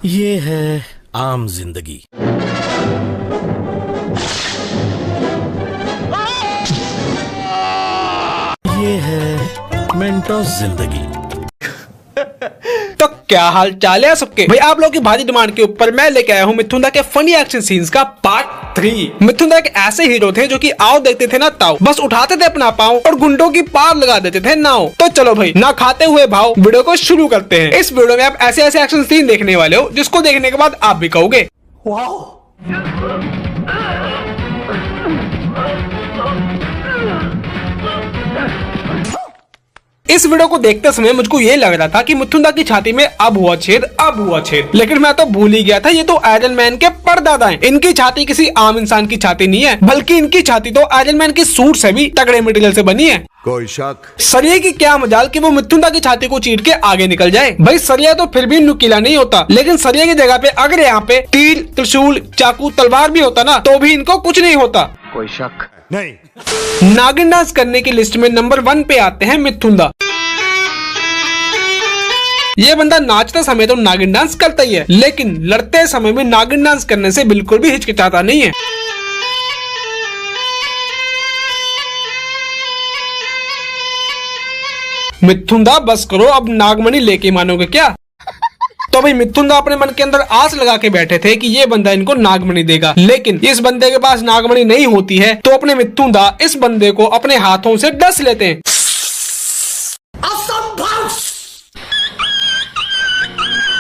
ये है आम जिंदगी। ये है मेंटोस जिंदगी। तो क्या हाल चाल है सबके भाई। आप लोगों की भारी डिमांड के ऊपर मैं लेके आया हूँ मिथुन दा के फनी एक्शन सीन्स का पार्ट 3। मिथुन दा एक ऐसे हीरो थे जो कि आओ देखते थे ना ताओ, बस उठाते थे अपना पाँव और गुंडों की पार लगा देते थे नाव। तो चलो भाई ना खाते हुए भाव वीडियो को शुरू करते हैं। इस वीडियो में आप ऐसे ऐसे एक्शन सीन देखने वाले हो जिसको देखने के बाद आप भी कहोगे वाओ। इस वीडियो को देखते समय मुझको ये लग रहा था कि मिथुन दा की छाती में अब हुआ छेद, लेकिन मैं तो भूल ही गया था ये तो आयरन मैन के परदादा हैं। इनकी छाती किसी आम इंसान की छाती नहीं है, बल्कि इनकी छाती तो आयरन मैन की सूट से भी तगड़े मटेरियल से बनी है। कोई शक? सरिया की क्या मजाल कि वो मिथुन दा की छाती को चीर के आगे निकल जाए। भाई सरिया तो फिर भी नुकीला नहीं होता, लेकिन सरिया की जगह पे अगर यहाँ पे तीर, त्रिशूल, चाकू, तलवार भी होता ना तो भी इनको कुछ नहीं होता। कोई शक नहीं। नागिन डांस करने की लिस्ट में नंबर 1 पे आते हैं मिथुन दा। ये बंदा नाचते समय तो नागिन डांस करता ही है, लेकिन लड़ते समय भी नागिन डांस करने से बिल्कुल भी हिचकिचाता नहीं है। मिथुन दा बस करो, अब नागमणि लेके मानोगे क्या? तो भाई मिथुन दा अपने मन के अंदर आस लगा के बैठे थे कि ये बंदा इनको नागमणि देगा, लेकिन इस बंदे के पास नागमणि नहीं होती है। तो अपने मिथुन दा इस बंदे को अपने हाथों से डस लेते हैं।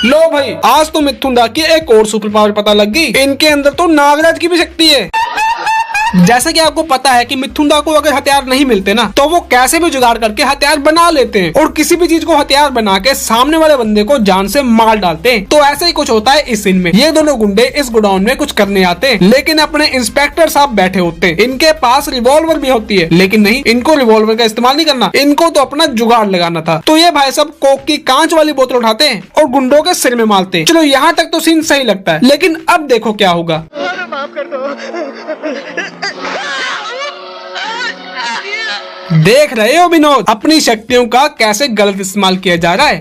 लो भाई आज तो मिथुन दा की एक और सुपर पावर पता लग गई, इनके अंदर तो नागराज की भी शक्ति है। जैसे कि आपको पता है कि मिथुन दा को अगर हथियार नहीं मिलते ना तो वो कैसे भी जुगाड़ करके हथियार बना लेते हैं और किसी भी चीज को हथियार बना के सामने वाले बंदे को जान से मार डालते हैं। तो ऐसे ही कुछ होता है इस सीन में। ये दोनों गुंडे इस गोडाउन में कुछ करने आते हैं, लेकिन अपने इंस्पेक्टर साहब बैठे होते हैं। इनके पास रिवॉल्वर भी होती है, लेकिन नहीं, इनको रिवॉल्वर का इस्तेमाल नहीं करना, इनको तो अपना जुगाड़ लगाना था। तो ये भाई साहब कोक की कांच वाली बोतल उठाते हैं और गुंडों के सिर में मारते हैं। चलो यहाँ तक तो सीन सही लगता है, लेकिन अब देखो क्या होगा। देख रहे हो विनोद अपनी शक्तियों का कैसे गलत इस्तेमाल किया जा रहा है।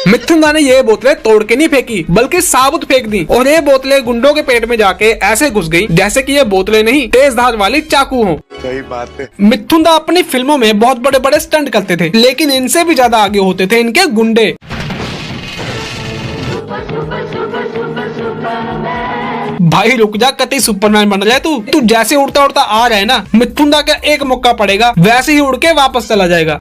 मिथुन दा ने ये बोतलें तोड़ के नहीं फेंकी, बल्कि साबुत फेंक दी और ये बोतलें गुंडों के पेट में जाके ऐसे घुस गई जैसे कि ये बोतलें नहीं तेज धार वाली चाकू हो। सही बात है। मिथुन दा अपनी फिल्मों में बहुत बड़े बड़े स्टंट करते थे, लेकिन इनसे भी ज्यादा आगे होते थे इनके गुंडे। भाई रुक जा, कतई सुपरमैन बन जाए तू जैसे उड़ता उड़ता आ रहा है ना, मिथुन दा का एक मौका पड़ेगा वैसे ही उड़ के वापस चला जाएगा।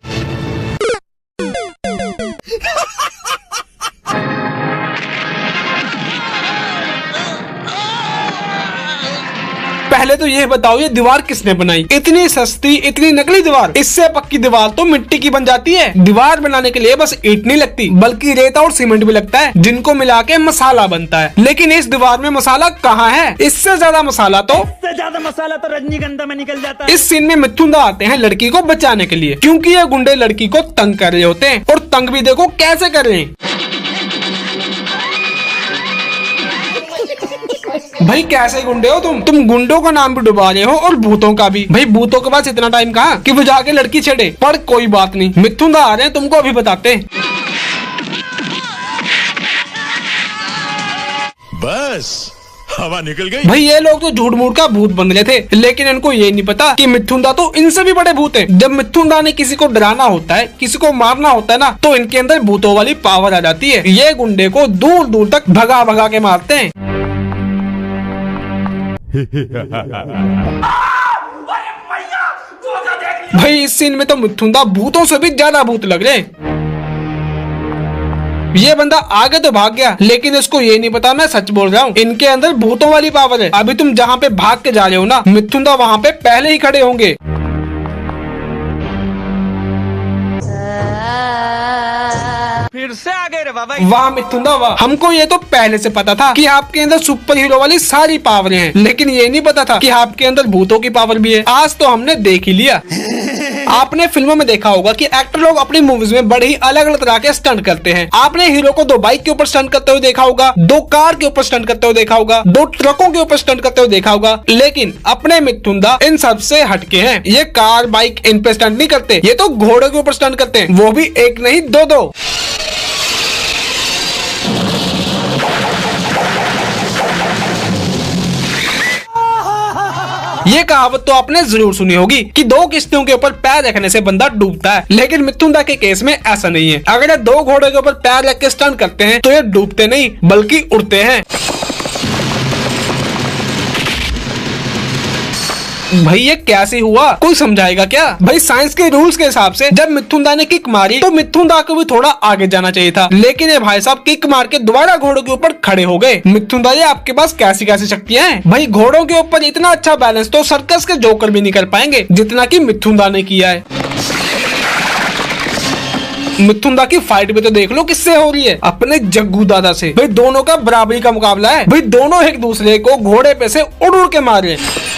पहले तो ये बताओ ये दीवार किसने बनाई? इतनी सस्ती इतनी नकली दीवार, इससे पक्की दीवार तो मिट्टी की बन जाती है। दीवार बनाने के लिए बस ईंट नहीं लगती, बल्कि रेता और सीमेंट भी लगता है, जिनको मिला के मसाला बनता है। लेकिन इस दीवार में मसाला कहाँ है? इससे ज्यादा मसाला तो रजनीगंधा में निकल जाता है। इस सीन में मिथुन दा आते हैं लड़की को बचाने के लिए, क्योंकि ये गुंडे लड़की को तंग कर रहे होते हैं और तंग भी देखो कैसे कर रहे हैं। भाई कैसे गुंडे हो तुम गुंडों का नाम भी डुबा रहे हो और भूतों का भी। भाई भूतों के पास इतना टाइम कहाँ कि वो जाके लड़की छेड़े, पर कोई बात नहीं, मिथुन दा आ रहे हैं, तुमको अभी बताते हैं। बस हवा निकल गई। भाई ये लोग तो झूठ मूठ का भूत बन रहे थे, लेकिन इनको ये नहीं पता कि मिथुन दा तो इनसे भी बड़े भूत हैं। जब मिथुन दा ने किसी को डराना होता है, किसी को मारना होता है ना, तो इनके अंदर भूतों वाली पावर आ जाती है। ये गुंडे को दूर दूर तक भगा भगा के मारते हैं। भाई इस सीन में तो मिथुन दा भूतों से भी ज्यादा भूत लग रहे। ये बंदा आगे तो भाग गया, लेकिन इसको ये नहीं पता मैं सच बोल रहा हूँ, इनके अंदर भूतों वाली पावर है। अभी तुम जहाँ पे भाग के जा रहे हो ना, मिथुन दा वहाँ पे पहले ही खड़े होंगे। फिर से आ गए रे बाबा। वाह मिथुन दा वाह, हमको ये तो पहले से पता था कि आपके अंदर सुपर हीरो वाली सारी पावरें हैं, लेकिन ये नहीं पता था कि आपके अंदर भूतों की पावर भी है। आज तो हमने देख ही लिया। आपने फिल्मों में देखा होगा कि एक्टर लोग अपनी मूवीज में बड़े ही अलग अलग तरह के स्टंट करते हैं। आपने हीरो को 2 बाइक के ऊपर स्टंट करते हुए देखा होगा, 2 कार के ऊपर स्टंट करते हुए देखा होगा, 2 ट्रकों के ऊपर स्टंट करते हुए देखा होगा, लेकिन अपने मिथुन दा इन सब से हटके हैं। ये कार बाइक इन पे स्टंट नहीं करते, ये तो घोड़ों के ऊपर स्टंट करते हैं, वो भी एक नहीं 2-2। ये कहावत तो आपने जरूर सुनी होगी कि 2 किश्तियों के ऊपर पैर रखने से बंदा डूबता है, लेकिन मिथुन दा के केस में ऐसा नहीं है। अगर ये 2 घोड़े के ऊपर पैर रख के स्टंट करते हैं तो ये डूबते नहीं बल्कि उड़ते हैं। भाई ये कैसे हुआ, कोई समझाएगा क्या? भाई साइंस के रूल्स के हिसाब से जब मिथुन दा ने किक मारी तो मिथुन दा को भी थोड़ा आगे जाना चाहिए था, लेकिन ये भाई साहब किक मार के दोबारा घोड़ों के ऊपर खड़े हो गए। मिथुन दा, ये आपके पास कैसी कैसी शक्तियां हैं? भाई घोड़ों के ऊपर इतना अच्छा बैलेंस तो सर्कस के जोकर भी नहीं कर पाएंगे जितना कि मिथुन दा ने किया है। मिथुन दा की फाइट भी तो देख लो किससे हो रही है, अपने जग्गू दादा से। भाई दोनों का बराबरी का मुकाबला है। भाई दोनों एक दूसरे को घोड़े पे से उड़ उड़ के मार रहे हैं।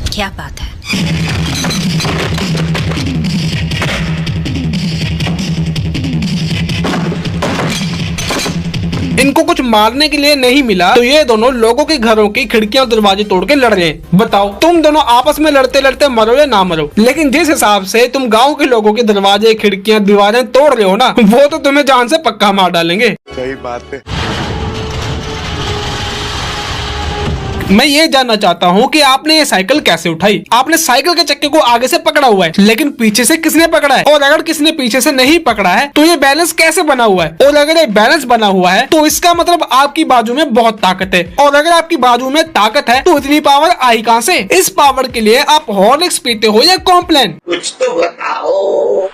क्या बात है। इनको कुछ मारने के लिए नहीं मिला तो ये दोनों लोगों के घरों की खिड़कियां और दरवाजे तोड़ के लड़ रहे हैं। बताओ तुम दोनों आपस में लड़ते लड़ते मरो या ना मरो, लेकिन जिस हिसाब से तुम गांव के लोगों के दरवाजे खिड़कियां दीवारें तोड़ रहे हो ना, वो तो तुम्हें जान से पक्का मार डालेंगे। सही बात है। मैं ये जानना चाहता हूँ कि आपने ये साइकिल कैसे उठाई? आपने साइकिल के चक्के को आगे से पकड़ा हुआ है, लेकिन पीछे से किसने पकड़ा है? और अगर किसने पीछे से नहीं पकड़ा है तो ये बैलेंस कैसे बना हुआ है? और अगर ये बैलेंस बना हुआ है तो इसका मतलब आपकी बाजू में बहुत ताकत है, और अगर आपकी बाजू में ताकत है तो इतनी पावर आई कहाँ से? इस पावर के लिए आप हॉर्लिक्स पीते हो या कॉम्प्लेन? कुछ तो बताओ।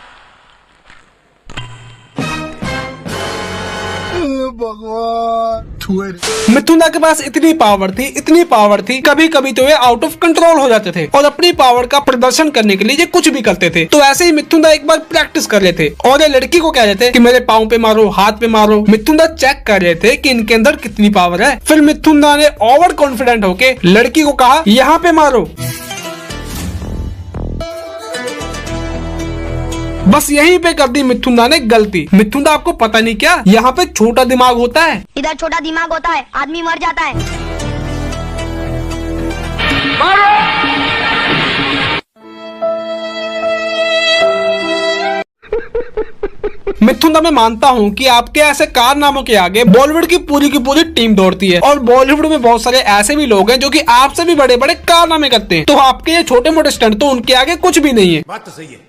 मिथुन दा के पास इतनी पावर थी, कभी कभी तो ये आउट ऑफ कंट्रोल हो जाते थे और अपनी पावर का प्रदर्शन करने के लिए ये कुछ भी करते थे। तो ऐसे ही मिथुन दा एक बार प्रैक्टिस कर रहे थे और ये लड़की को कह रहे थे कि मेरे पाँव पे मारो, हाथ पे मारो। मिथुन दा चेक कर रहे थे कि इनके अंदर कितनी पावर है। फिर मिथुन दा ने ओवर कॉन्फिडेंट होके लड़की को कहा यहाँ पे मारो। बस यहीं पे कर दी मिथुन दा ने गलती। मिथुन दा, आपको पता नहीं क्या, यहाँ पे छोटा दिमाग होता है। इधर छोटा दिमाग होता है, आदमी मर जाता है। मिथुन दा, मैं मानता हूँ कि आपके ऐसे कारनामों के आगे बॉलीवुड की पूरी टीम दौड़ती है, और बॉलीवुड में बहुत सारे ऐसे भी लोग हैं जो कि आपसे भी बड़े बड़े कारनामे करते हैं। तो आपके ये छोटे मोटे स्टंट तो उनके आगे कुछ भी नहीं है। बात तो सही है।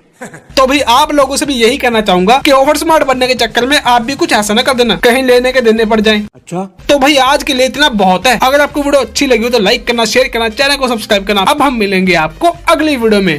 तो भाई आप लोगों से भी यही कहना चाहूंगा कि ओवर स्मार्ट बनने के चक्कर में आप भी कुछ ऐसा ना कर देना कहीं लेने के देने पड़ जाएं। अच्छा, तो भाई आज के लिए इतना बहुत है। अगर आपको वीडियो अच्छी लगी हो तो लाइक करना, शेयर करना, चैनल को सब्सक्राइब करना। अब हम मिलेंगे आपको अगली वीडियो में।